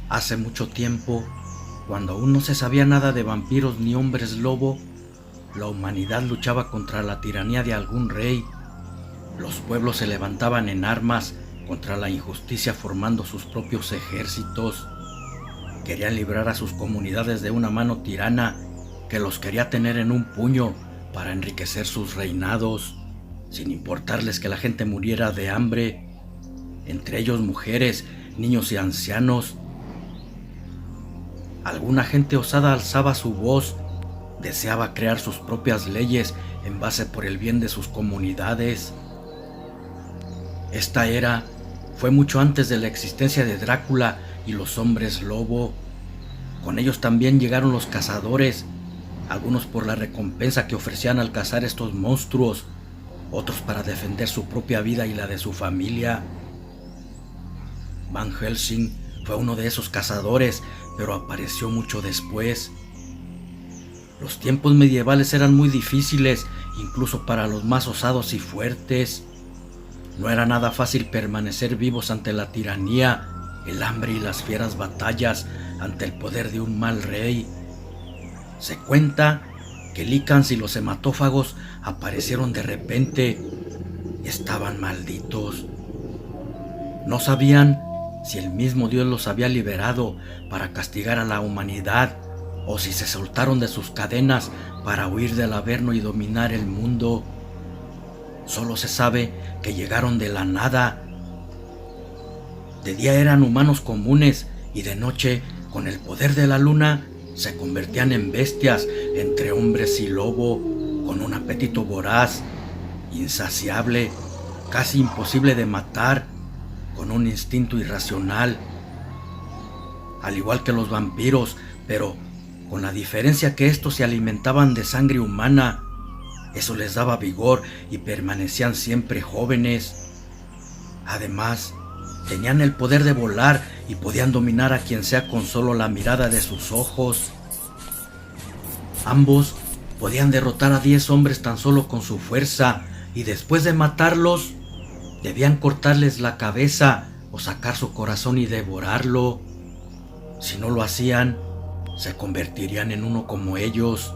Hace mucho tiempo, cuando aún no se sabía nada de vampiros ni hombres lobo, la humanidad luchaba contra la tiranía de algún rey. Los pueblos se levantaban en armas contra la injusticia formando sus propios ejércitos. Querían librar a sus comunidades de una mano tirana que los quería tener en un puño para enriquecer sus reinados, sin importarles que la gente muriera de hambre, entre ellos mujeres, niños y ancianos. Alguna gente osada alzaba su voz, deseaba crear sus propias leyes en base por el bien de sus comunidades. Esta era fue mucho antes de la existencia de Drácula y los hombres lobo. Con ellos también llegaron los cazadores, algunos por la recompensa que ofrecían al cazar estos monstruos, otros para defender su propia vida y la de su familia. Van Helsing fue uno de esos cazadores, pero apareció mucho después. Los tiempos medievales eran muy difíciles, incluso para los más osados y fuertes. No era nada fácil permanecer vivos ante la tiranía, el hambre y las fieras batallas ante el poder de un mal rey. Se cuenta que Lycans y los hematófagos aparecieron de repente. Estaban malditos. No sabían si el mismo Dios los había liberado para castigar a la humanidad o si se soltaron de sus cadenas para huir del Averno y dominar el mundo. Solo se sabe que llegaron de la nada. De día eran humanos comunes y de noche, con el poder de la luna, se convertían en bestias entre hombres y lobo, con un apetito voraz, insaciable, casi imposible de matar, con un instinto irracional, al igual que los vampiros, pero con la diferencia que estos se alimentaban de sangre humana. Eso les daba vigor y permanecían siempre jóvenes. Además, tenían el poder de volar y podían dominar a quien sea con solo la mirada de sus ojos. Ambos podían derrotar a 10 hombres tan solo con su fuerza, y después de matarlos, debían cortarles la cabeza o sacar su corazón y devorarlo. Si no lo hacían, se convertirían en uno como ellos.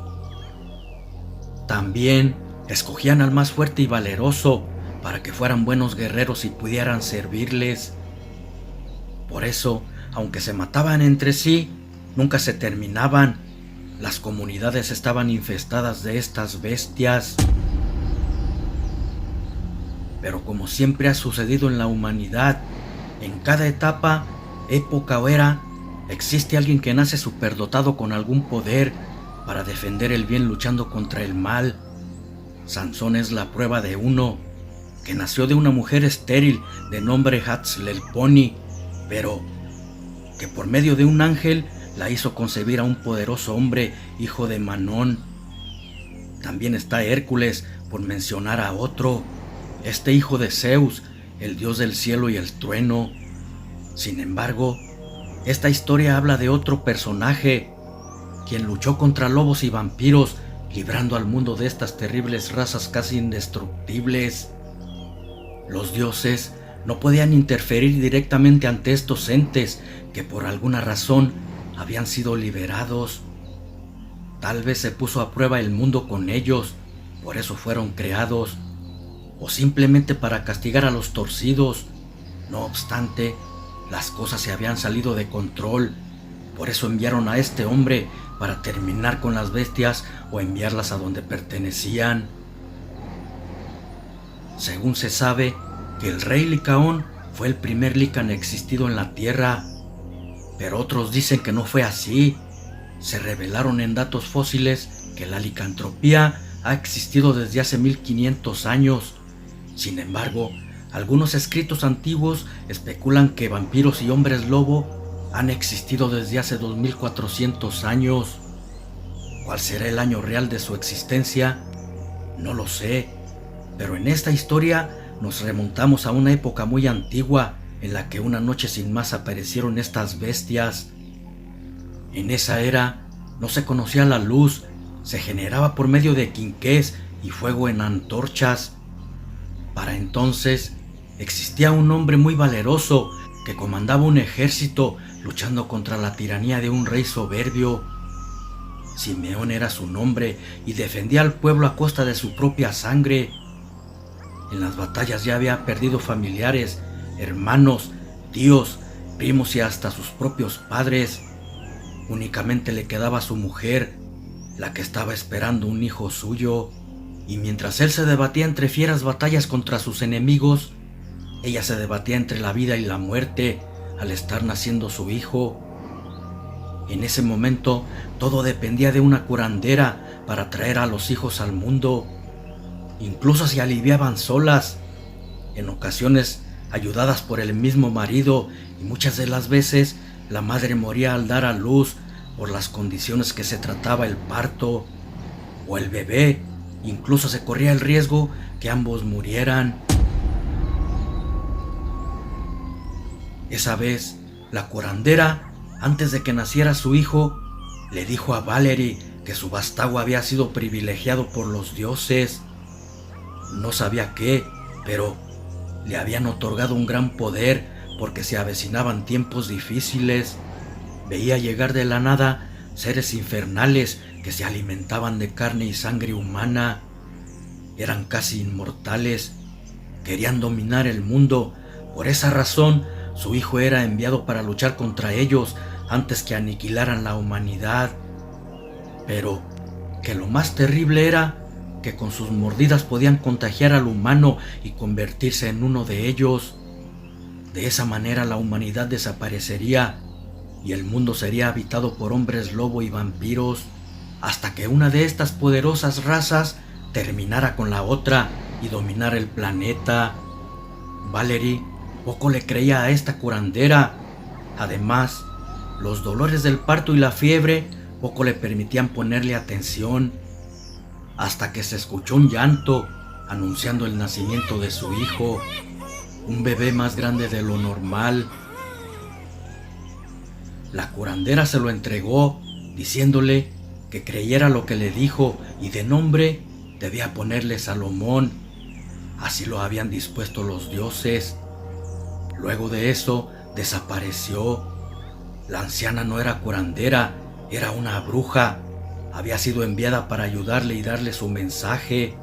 También escogían al más fuerte y valeroso para que fueran buenos guerreros y pudieran servirles. Por eso, aunque se mataban entre sí, nunca se terminaban. Las comunidades estaban infestadas de estas bestias. Pero como siempre ha sucedido en la humanidad, en cada etapa, época o era, existe alguien que nace superdotado con algún poder para defender el bien luchando contra el mal. Sansón es la prueba de uno, que nació de una mujer estéril de nombre Hatshepsut, pero que por medio de un ángel la hizo concebir a un poderoso hombre, hijo de Manón. También está Hércules, por mencionar a otro, este hijo de Zeus, el dios del cielo y el trueno. Sin embargo, esta historia habla de otro personaje, quien luchó contra lobos y vampiros, librando al mundo de estas terribles razas casi indestructibles. Los dioses no podían interferir directamente ante estos entes que por alguna razón habían sido liberados. Tal vez se puso a prueba el mundo con ellos, por eso fueron creados, o simplemente para castigar a los torcidos. No obstante, las cosas se habían salido de control, por eso enviaron a este hombre para terminar con las bestias o enviarlas a donde pertenecían. Según se sabe, que el rey Licaón fue el primer Lycan existido en la tierra, pero otros dicen que no fue así. Se revelaron en datos fósiles que la licantropía ha existido desde hace 1500 años. Sin embargo, algunos escritos antiguos especulan que vampiros y hombres lobo han existido desde hace 2400 años. ¿Cuál será el año real de su existencia? No lo sé, pero en esta historia nos remontamos a una época muy antigua en la que una noche sin más aparecieron estas bestias. En esa era no se conocía la luz, se generaba por medio de quinqués y fuego en antorchas. Para entonces existía un hombre muy valeroso que comandaba un ejército luchando contra la tiranía de un rey soberbio. Simeón era su nombre y defendía al pueblo a costa de su propia sangre. En las batallas ya había perdido familiares, hermanos, tíos, primos y hasta sus propios padres. Únicamente le quedaba su mujer, la que estaba esperando un hijo suyo, y mientras él se debatía entre fieras batallas contra sus enemigos, ella se debatía entre la vida y la muerte al estar naciendo su hijo. En ese momento todo dependía de una curandera para traer a los hijos al mundo. Incluso se aliviaban solas, en ocasiones ayudadas por el mismo marido, y muchas de las veces la madre moría al dar a luz por las condiciones que se trataba el parto, o el bebé incluso se corría el riesgo que ambos murieran. Esa vez, la curandera, antes de que naciera su hijo, le dijo a Valerie que su vástago había sido privilegiado por los dioses. No sabía qué, pero le habían otorgado un gran poder porque se avecinaban tiempos difíciles. Veía llegar de la nada seres infernales que se alimentaban de carne y sangre humana. Eran casi inmortales, querían dominar el mundo. Por esa razón, su hijo era enviado para luchar contra ellos antes que aniquilaran la humanidad. Pero que lo más terrible era que con sus mordidas podían contagiar al humano y convertirse en uno de ellos. De esa manera la humanidad desaparecería y el mundo sería habitado por hombres lobo y vampiros, hasta que una de estas poderosas razas terminara con la otra y dominara el planeta. Valerie poco le creía a esta curandera. Además, los dolores del parto y la fiebre poco le permitían ponerle atención, hasta que se escuchó un llanto anunciando el nacimiento de su hijo, un bebé más grande de lo normal. La curandera se lo entregó, diciéndole que creyera lo que le dijo y de nombre debía ponerle Salomón. Así lo habían dispuesto los dioses. Luego de eso desapareció. La anciana no era curandera, era una bruja. Había sido enviada para ayudarle y darle su mensaje.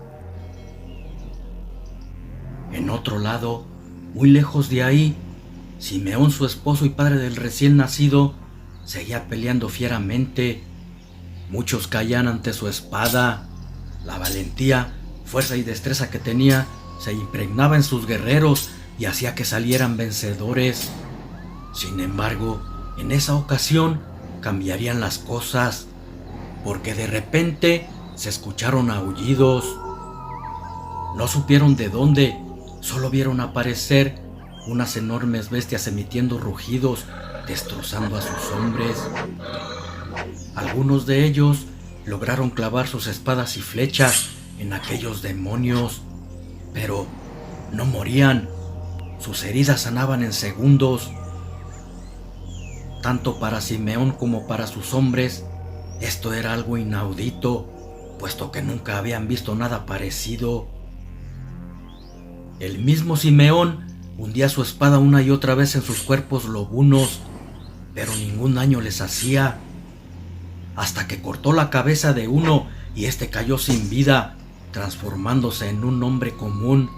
En otro lado, muy lejos de ahí, Simeón, su esposo y padre del recién nacido, seguía peleando fieramente. Muchos caían ante su espada. La valentía, fuerza y destreza que tenía se impregnaba en sus guerreros y hacía que salieran vencedores. Sin embargo, en esa ocasión cambiarían las cosas, porque de repente se escucharon aullidos. No supieron de dónde, solo vieron aparecer unas enormes bestias emitiendo rugidos, destrozando a sus hombres. Algunos de ellos lograron clavar sus espadas y flechas en aquellos demonios, pero no morían. Sus heridas sanaban en segundos. Tanto para Simeón como para sus hombres, esto era algo inaudito, puesto que nunca habían visto nada parecido. El mismo Simeón hundía su espada una y otra vez en sus cuerpos lobunos, pero ningún daño les hacía, hasta que cortó la cabeza de uno y este cayó sin vida, transformándose en un hombre común.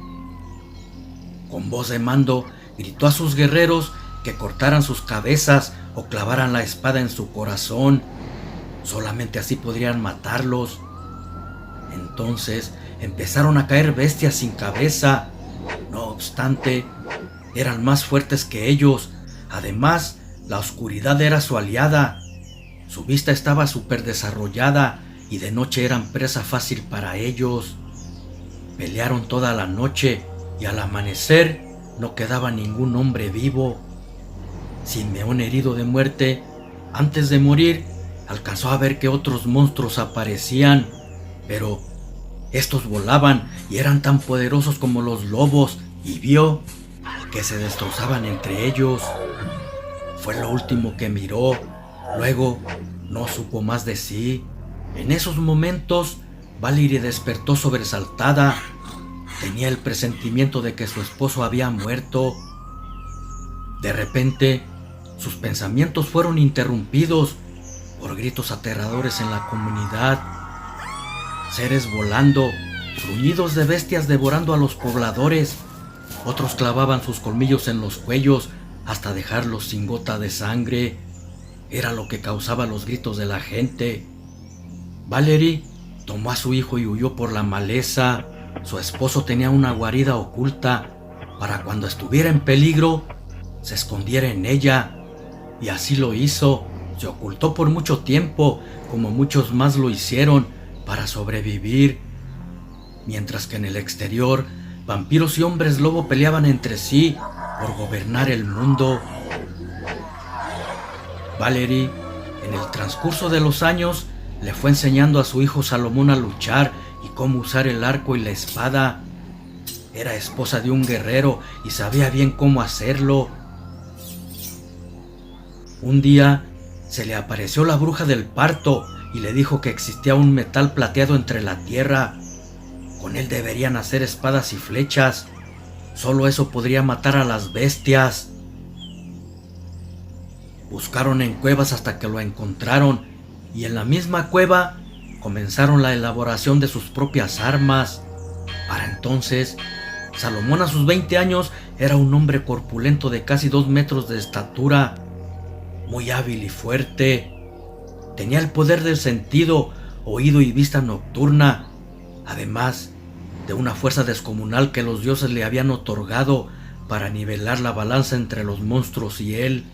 Con voz de mando gritó a sus guerreros que cortaran sus cabezas o clavaran la espada en su corazón. Solamente así podrían matarlos. Entonces empezaron a caer bestias sin cabeza. No obstante, eran más fuertes que ellos. Además, la oscuridad era su aliada. Su vista estaba súper desarrollada y de noche eran presa fácil para ellos. Pelearon toda la noche y al amanecer no quedaba ningún hombre vivo. Simeón, herido de muerte, antes de morir, alcanzó a ver que otros monstruos aparecían, pero estos volaban y eran tan poderosos como los lobos, y vio que se destrozaban entre ellos. Fue lo último que miró. Luego no supo más de sí. En esos momentos, Valerie despertó sobresaltada. Tenía el presentimiento de que su esposo había muerto. De repente, sus pensamientos fueron interrumpidos por gritos aterradores en la comunidad. Seres volando, gruñidos de bestias devorando a los pobladores. Otros clavaban sus colmillos en los cuellos hasta dejarlos sin gota de sangre. Era lo que causaba los gritos de la gente. Valerie tomó a su hijo y huyó por la maleza. Su esposo tenía una guarida oculta para cuando estuviera en peligro, se escondiera en ella. Y así lo hizo. Se ocultó por mucho tiempo, como muchos más lo hicieron, para sobrevivir. Mientras que en el exterior, vampiros y hombres lobo peleaban entre sí por gobernar el mundo. Valerie, en el transcurso de los años, le fue enseñando a su hijo Salomón a luchar y cómo usar el arco y la espada. Era esposa de un guerrero y sabía bien cómo hacerlo. Un día se le apareció la bruja del parto y le dijo que existía un metal plateado entre la tierra. Con él deberían hacer espadas y flechas. Solo eso podría matar a las bestias. Buscaron en cuevas hasta que lo encontraron, y en la misma cueva comenzaron la elaboración de sus propias armas. Para entonces, Salomón a sus 20 años era un hombre corpulento de casi 2 metros de estatura, muy hábil y fuerte. Tenía el poder del sentido, oído y vista nocturna, además de una fuerza descomunal que los dioses le habían otorgado para nivelar la balanza entre los monstruos y él.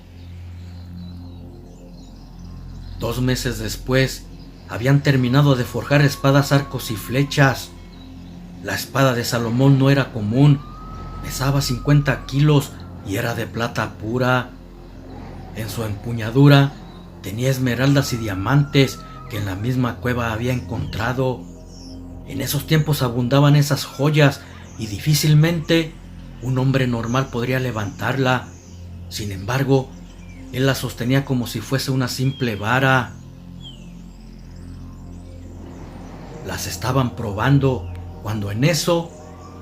2 meses después, habían terminado de forjar espadas, arcos y flechas. La espada de Salomón no era común, pesaba 50 kilos y era de plata pura. En su empuñadura tenía esmeraldas y diamantes que en la misma cueva había encontrado. En esos tiempos abundaban esas joyas y difícilmente un hombre normal podría levantarla. Sin embargo, él la sostenía como si fuese una simple vara. Las estaban probando cuando en eso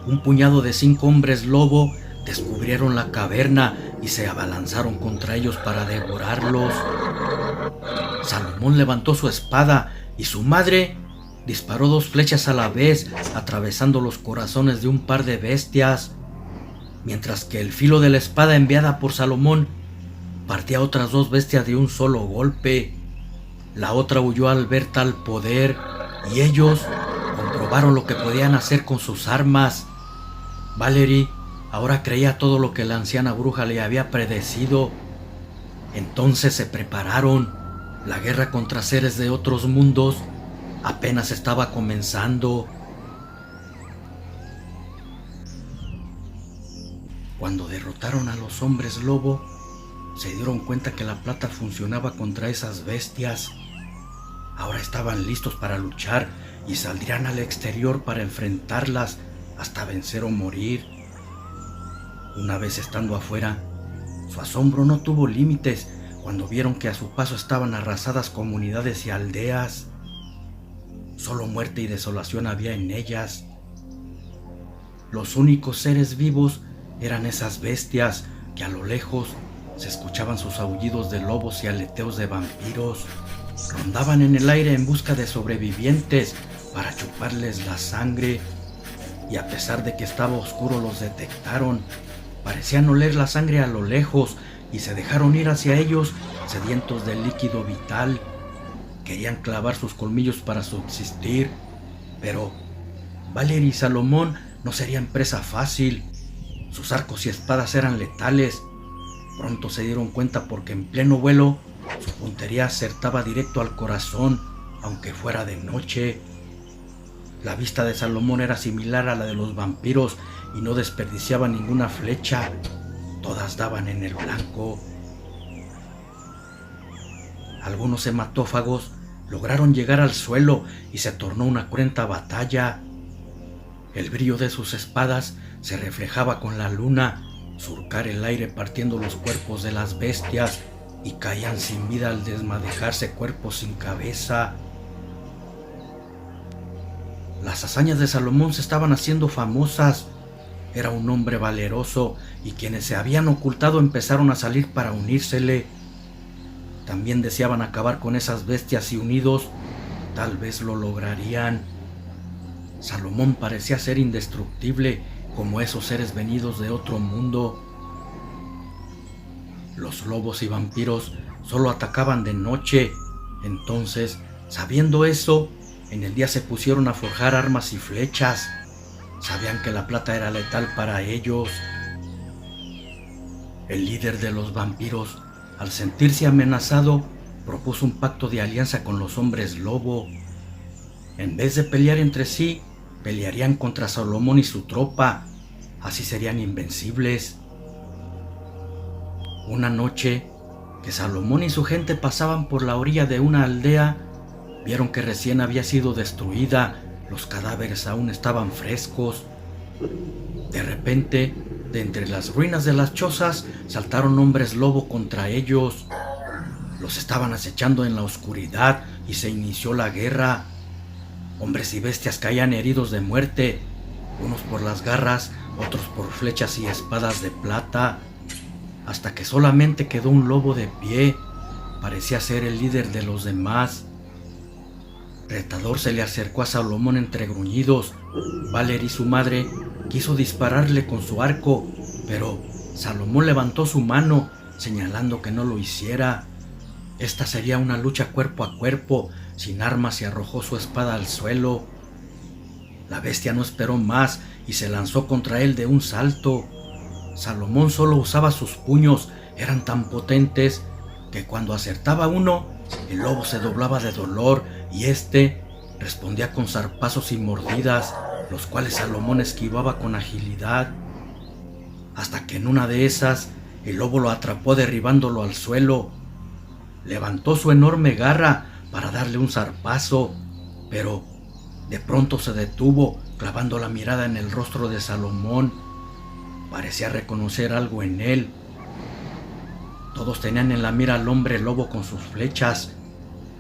un puñado de 5 hombres lobo descubrieron la caverna y se abalanzaron contra ellos para devorarlos. Salomón levantó su espada y su madre disparó 2 flechas a la vez, atravesando los corazones de un par de bestias, mientras que el filo de la espada enviada por Salomón partía a otras 2 bestias de un solo golpe. La otra huyó al ver tal poder y ellos comprobaron lo que podían hacer con sus armas. Valerie ahora creía todo lo que la anciana bruja le había predecido. Entonces se prepararon. La guerra contra seres de otros mundos apenas estaba comenzando. Cuando derrotaron a los hombres lobo, se dieron cuenta que la plata funcionaba contra esas bestias. Ahora estaban listos para luchar y saldrían al exterior para enfrentarlas hasta vencer o morir. Una vez estando afuera, su asombro no tuvo límites cuando vieron que a su paso estaban arrasadas comunidades y aldeas. Solo muerte y desolación había en ellas. Los únicos seres vivos eran esas bestias que a lo lejos se escuchaban sus aullidos de lobos y aleteos de vampiros. Rondaban en el aire en busca de sobrevivientes para chuparles la sangre, y a pesar de que estaba oscuro los detectaron. Parecían oler la sangre a lo lejos y se dejaron ir hacia ellos, sedientos de líquido vital. Querían clavar sus colmillos para subsistir, pero Valerie y Salomón no serían presa fácil. Sus arcos y espadas eran letales. Pronto se dieron cuenta porque en pleno vuelo su puntería acertaba directo al corazón, aunque fuera de noche. La vista de Salomón era similar a la de los vampiros y no desperdiciaba ninguna flecha. Todas daban en el blanco. Algunos hematófagos lograron llegar al suelo y se tornó una cruenta batalla. El brillo de sus espadas se reflejaba con la luna, surcar el aire partiendo los cuerpos de las bestias, y caían sin vida al desmadejarse cuerpos sin cabeza. Las hazañas de Salomón se estaban haciendo famosas. era un hombre valeroso y quienes se habían ocultado empezaron a salir para unírsele. También deseaban acabar con esas bestias y unidos, tal vez lo lograrían. Salomón parecía ser indestructible como esos seres venidos de otro mundo. Los lobos y vampiros solo atacaban de noche. Entonces, sabiendo eso, en el día se pusieron a forjar armas y flechas. Sabían que la plata era letal para ellos. El líder de los vampiros, al sentirse amenazado, propuso un pacto de alianza con los hombres lobo. En vez de pelear entre sí, pelearían contra Salomón y su tropa. Así serían invencibles. Una noche, que Salomón y su gente pasaban por la orilla de una aldea, vieron que recién había sido destruida. Los cadáveres aún estaban frescos. De repente, de entre las ruinas de las chozas, saltaron hombres lobo contra ellos. Los estaban acechando en la oscuridad y se inició la guerra. Hombres y bestias caían heridos de muerte, unos por las garras, otros por flechas y espadas de plata, hasta que solamente quedó un lobo de pie. Parecía ser el líder de los demás. Retador se le acercó a Salomón entre gruñidos. Valerie, su madre, quiso dispararle con su arco, pero Salomón levantó su mano, señalando que no lo hiciera. Esta sería una lucha cuerpo a cuerpo, sin armas, y arrojó su espada al suelo. La bestia no esperó más y se lanzó contra él de un salto. Salomón solo usaba sus puños, eran tan potentes que cuando acertaba uno, el lobo se doblaba de dolor y éste respondía con zarpazos y mordidas, los cuales Salomón esquivaba con agilidad, hasta que en una de esas el lobo lo atrapó derribándolo al suelo. Levantó su enorme garra para darle un zarpazo, pero de pronto se detuvo, clavando la mirada en el rostro de Salomón. Parecía reconocer algo en él. Todos tenían en la mira al hombre lobo con sus flechas.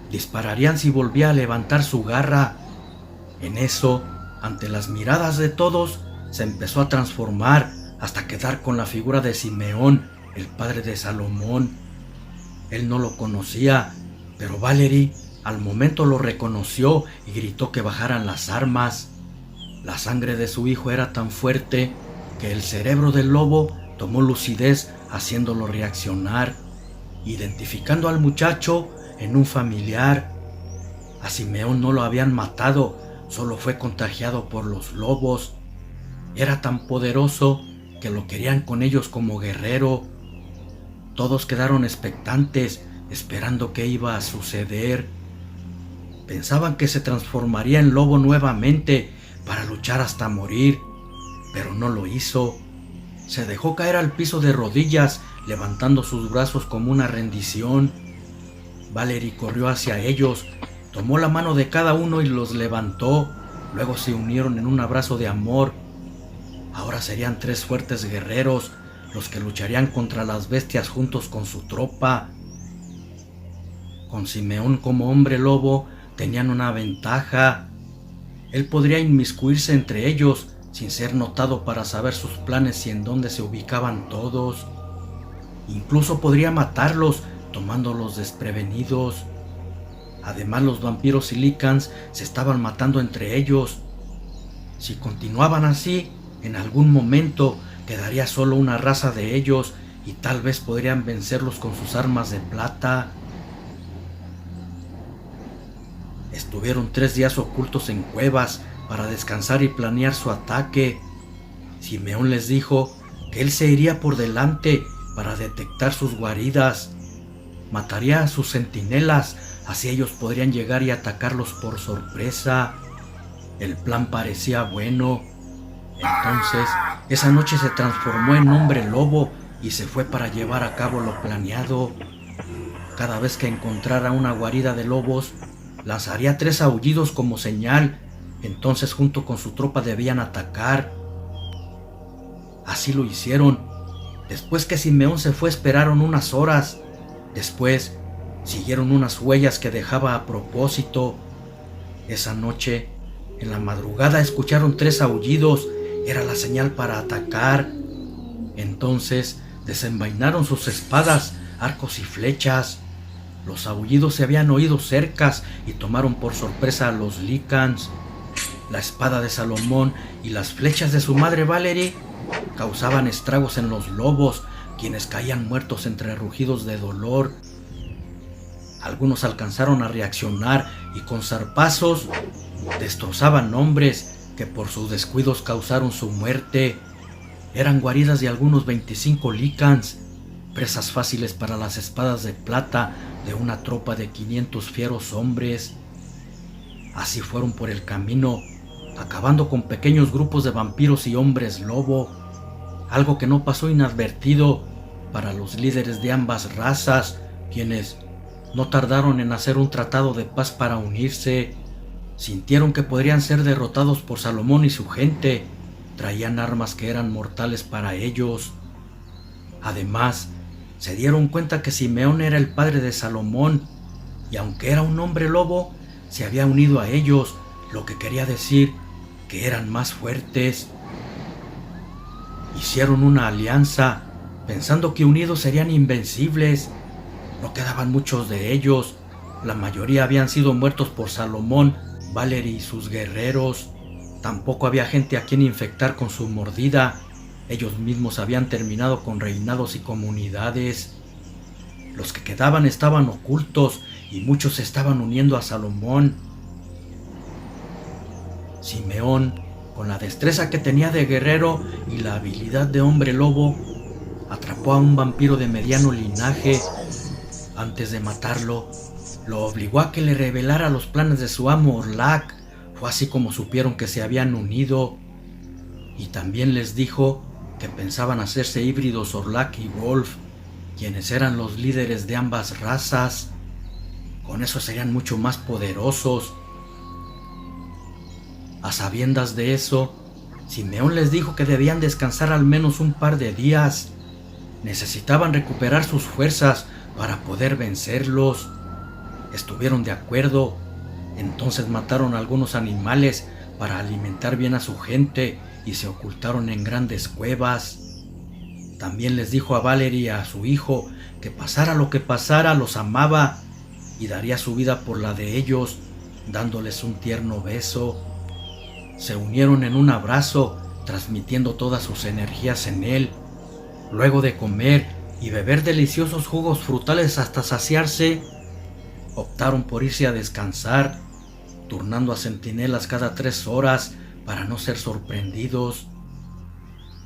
Dispararían si volvía a levantar su garra. En eso, ante las miradas de todos, se empezó a transformar hasta quedar con la figura de Simeón, el padre de Salomón. Él no lo conocía, pero Valerie al momento lo reconoció y gritó que bajaran las armas. La sangre de su hijo era tan fuerte que el cerebro del lobo tomó lucidez, haciéndolo reaccionar, identificando al muchacho en un familiar. A Simeón no lo habían matado, solo fue contagiado por los lobos. Era tan poderoso que lo querían con ellos como guerrero. Todos quedaron expectantes, esperando qué iba a suceder. Pensaban que se transformaría en lobo nuevamente para luchar hasta morir, pero no lo hizo. Se dejó caer al piso de rodillas, levantando sus brazos como una rendición. Valerie corrió hacia ellos, tomó la mano de cada uno y los levantó. Luego se unieron en un abrazo de amor. Ahora serían 3 fuertes guerreros, los que lucharían contra las bestias juntos con su tropa. Con Simeón como hombre lobo tenían una ventaja. Él podría inmiscuirse entre ellos sin ser notado para saber sus planes y en dónde se ubicaban todos. Incluso podría matarlos, tomándolos desprevenidos. Además, los vampiros y lícans se estaban matando entre ellos. Si continuaban así, en algún momento quedaría solo una raza de ellos y tal vez podrían vencerlos con sus armas de plata. Estuvieron 3 días ocultos en cuevas para descansar y planear su ataque. Simeón les dijo que él se iría por delante para detectar sus guaridas. Mataría a sus centinelas, así ellos podrían llegar y atacarlos por sorpresa. El plan parecía bueno. Entonces, esa noche se transformó en hombre lobo y se fue para llevar a cabo lo planeado. Cada vez que encontrara una guarida de lobos, lanzaría 3 aullidos como señal. Entonces, junto con su tropa debían atacar. Así lo hicieron. Después que Simeón se fue, esperaron unas horas. Después, siguieron unas huellas que dejaba a propósito. Esa noche, en la madrugada, escucharon 3 aullidos Era la señal para atacar. Entonces desenvainaron sus espadas, arcos y flechas. Los aullidos se habían oído cercas y tomaron por sorpresa a los Lycans. La espada de Salomón y las flechas de su madre Valerie causaban estragos en los lobos, quienes caían muertos entre rugidos de dolor. Algunos alcanzaron a reaccionar y con zarpazos destrozaban hombres que por sus descuidos causaron su muerte. Eran guaridas de algunos 25 Lycans, presas fáciles para las espadas de plata de una tropa de 500 fieros hombres. Así fueron por el camino, acabando con pequeños grupos de vampiros y hombres lobo, algo que no pasó inadvertido para los líderes de ambas razas, quienes no tardaron en hacer un tratado de paz para unirse. Sintieron que podrían ser derrotados por Salomón y su gente. Traían armas que eran mortales para ellos. Además, se dieron cuenta que Simeón era el padre de Salomón, y aunque era un hombre lobo, se había unido a ellos, lo que quería decir que eran más fuertes. Hicieron una alianza, pensando que unidos serían invencibles. No quedaban muchos de ellos, la mayoría habían sido muertos por Salomón, Valerie y sus guerreros. Tampoco había gente a quien infectar con su mordida. Ellos mismos habían terminado con reinados y comunidades. Los que quedaban estaban ocultos y muchos se estaban uniendo a Salomón. Simeón, con la destreza que tenía de guerrero y la habilidad de hombre lobo, atrapó a un vampiro de mediano linaje. Antes de matarlo, lo obligó a que le revelara los planes de su amo Orlac. Fue así como supieron que se habían unido. Y también les dijo que pensaban hacerse híbridos Orlac y Wolf, quienes eran los líderes de ambas razas. Con eso serían mucho más poderosos. A sabiendas de eso, Simeón les dijo que debían descansar al menos un par de días. Necesitaban recuperar sus fuerzas para poder vencerlos. Estuvieron de acuerdo. Entonces mataron a algunos animales para alimentar bien a su gente y se ocultaron en grandes cuevas. También les dijo a Valerie y a su hijo que pasara lo que pasara, los amaba y daría su vida por la de ellos, dándoles un tierno beso. Se unieron en un abrazo, transmitiendo todas sus energías en él. Luego de comer y beber deliciosos jugos frutales hasta saciarse, optaron por irse a descansar, turnando a centinelas cada 3 horas para no ser sorprendidos.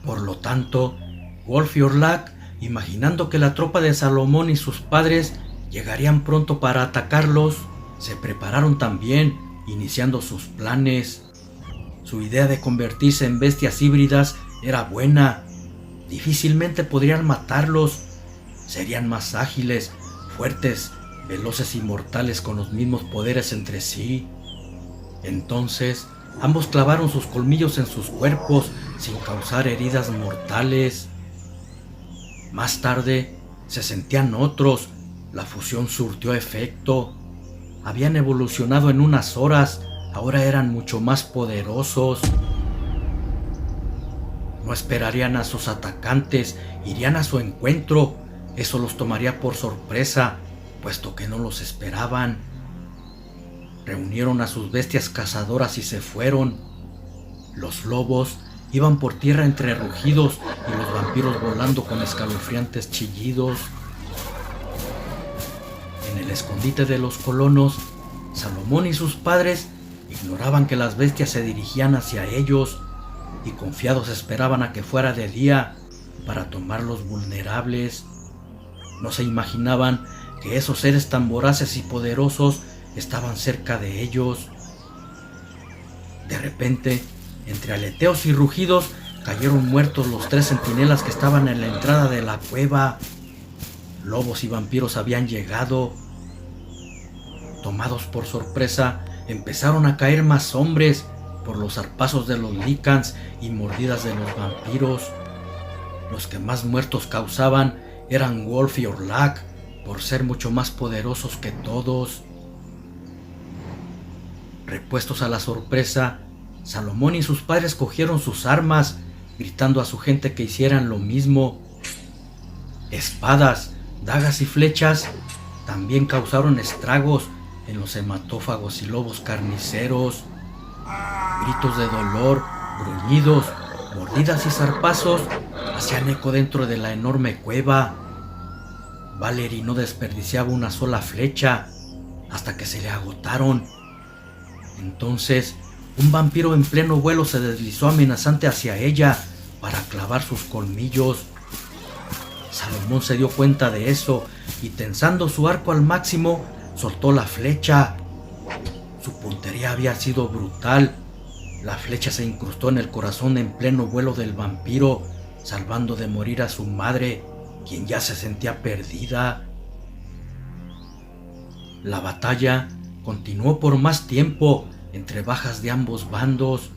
Por lo tanto, Wolf y Orlac, imaginando que la tropa de Salomón y sus padres llegarían pronto para atacarlos, se prepararon también, iniciando sus planes. Su idea de convertirse en bestias híbridas era buena. Difícilmente podrían matarlos. Serían más ágiles, fuertes, veloces y mortales con los mismos poderes entre sí. Entonces, ambos clavaron sus colmillos en sus cuerpos sin causar heridas mortales. Más tarde, se sentían otros. La fusión surtió efecto. Habían evolucionado en unas horas. Ahora eran mucho más poderosos. No esperarían a sus atacantes, irían a su encuentro. Eso los tomaría por sorpresa, puesto que no los esperaban. Reunieron a sus bestias cazadoras y se fueron. Los lobos iban por tierra entre rugidos y los vampiros volando con escalofriantes chillidos. En el escondite de los colonos, Salomón y sus padres ignoraban que las bestias se dirigían hacia ellos y confiados esperaban a que fuera de día para tomarlos vulnerables. No se imaginaban que esos seres tan voraces y poderosos estaban cerca de ellos. De repente, entre aleteos y rugidos, cayeron muertos los 3 centinelas que estaban en la entrada de la cueva. Lobos y vampiros habían llegado. Tomados por sorpresa, empezaron a caer más hombres por los zarpazos de los Lycans y mordidas de los vampiros. Los que más muertos causaban eran Wolf y Orlac, por ser mucho más poderosos que todos. Repuestos a la sorpresa, Salomón y sus padres cogieron sus armas, gritando a su gente que hicieran lo mismo. Espadas, dagas y flechas también causaron estragos en los hematófagos y lobos carniceros. Gritos de dolor, gruñidos, mordidas y zarpazos hacían eco dentro de la enorme cueva. Valerie no desperdiciaba una sola flecha hasta que se le agotaron. Entonces, un vampiro en pleno vuelo se deslizó amenazante hacia ella para clavar sus colmillos. Salomón se dio cuenta de eso y, tensando su arco al máximo, soltó la flecha. Su puntería había sido brutal. La flecha se incrustó en el corazón en pleno vuelo del vampiro, salvando de morir a su madre, quien ya se sentía perdida. La batalla continuó por más tiempo entre bajas de ambos bandos,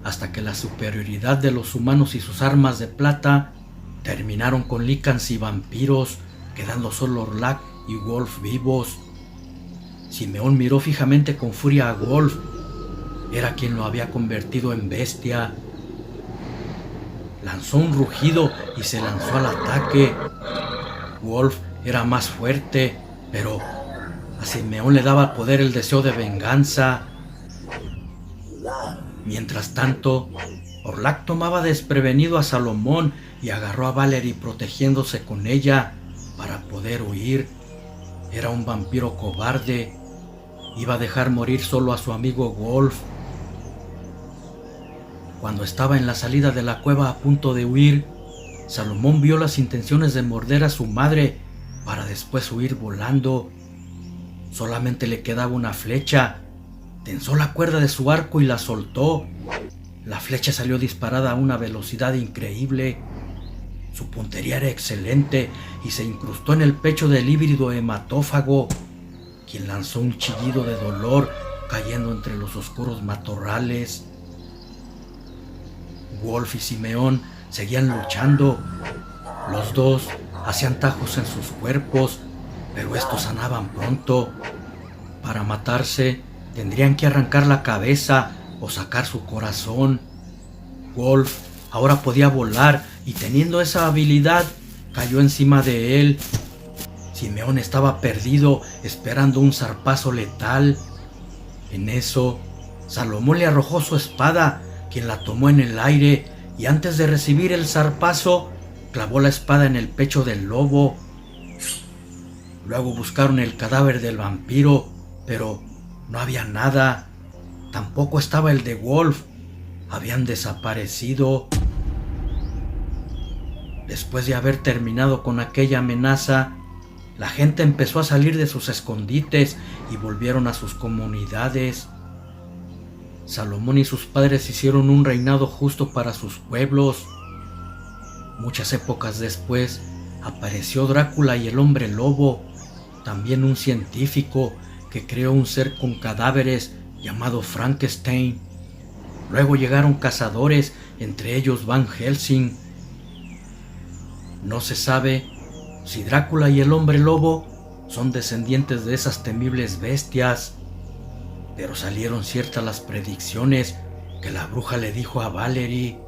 hasta que la superioridad de los humanos y sus armas de plata terminaron con Lycans y vampiros, quedando solo Orlac y Wolf vivos. Simeón miró fijamente con furia a Wolf. Era quien lo había convertido en bestia. Lanzó un rugido y se lanzó al ataque. Wolf era más fuerte, pero a Simeón le daba al poder el deseo de venganza. Mientras tanto, Orlac tomaba desprevenido a Salomón y agarró a Valerie protegiéndose con ella para poder huir. Era un vampiro cobarde. Iba a dejar morir solo a su amigo Wolf. Cuando estaba en la salida de la cueva a punto de huir, Salomón vio las intenciones de morder a su madre para después huir volando. Solamente le quedaba una flecha. Tensó la cuerda de su arco y la soltó. La flecha salió disparada a una velocidad increíble. Su puntería era excelente y se incrustó en el pecho del híbrido hematófago, quien lanzó un chillido de dolor cayendo entre los oscuros matorrales. Wolf y Simeón seguían luchando. Los dos hacían tajos en sus cuerpos, pero estos sanaban pronto. Para matarse, tendrían que arrancar la cabeza o sacar su corazón. Wolf ahora podía volar y, teniendo esa habilidad, cayó encima de él. Simeón estaba perdido, esperando un zarpazo letal. En eso, Salomón le arrojó su espada, quien la tomó en el aire, y antes de recibir el zarpazo, clavó la espada en el pecho del lobo. Luego buscaron el cadáver del vampiro, pero no había nada. Tampoco estaba el de Wolf. Habían desaparecido. Después de haber terminado con aquella amenaza, la gente empezó a salir de sus escondites y volvieron a sus comunidades. Salomón y sus padres hicieron un reinado justo para sus pueblos. Muchas épocas después, apareció Drácula y el hombre lobo, también un científico que creó un ser con cadáveres llamado Frankenstein. Luego llegaron cazadores, entre ellos Van Helsing. No se sabe si Drácula y el hombre lobo son descendientes de esas temibles bestias, pero salieron ciertas las predicciones que la bruja le dijo a Valerie.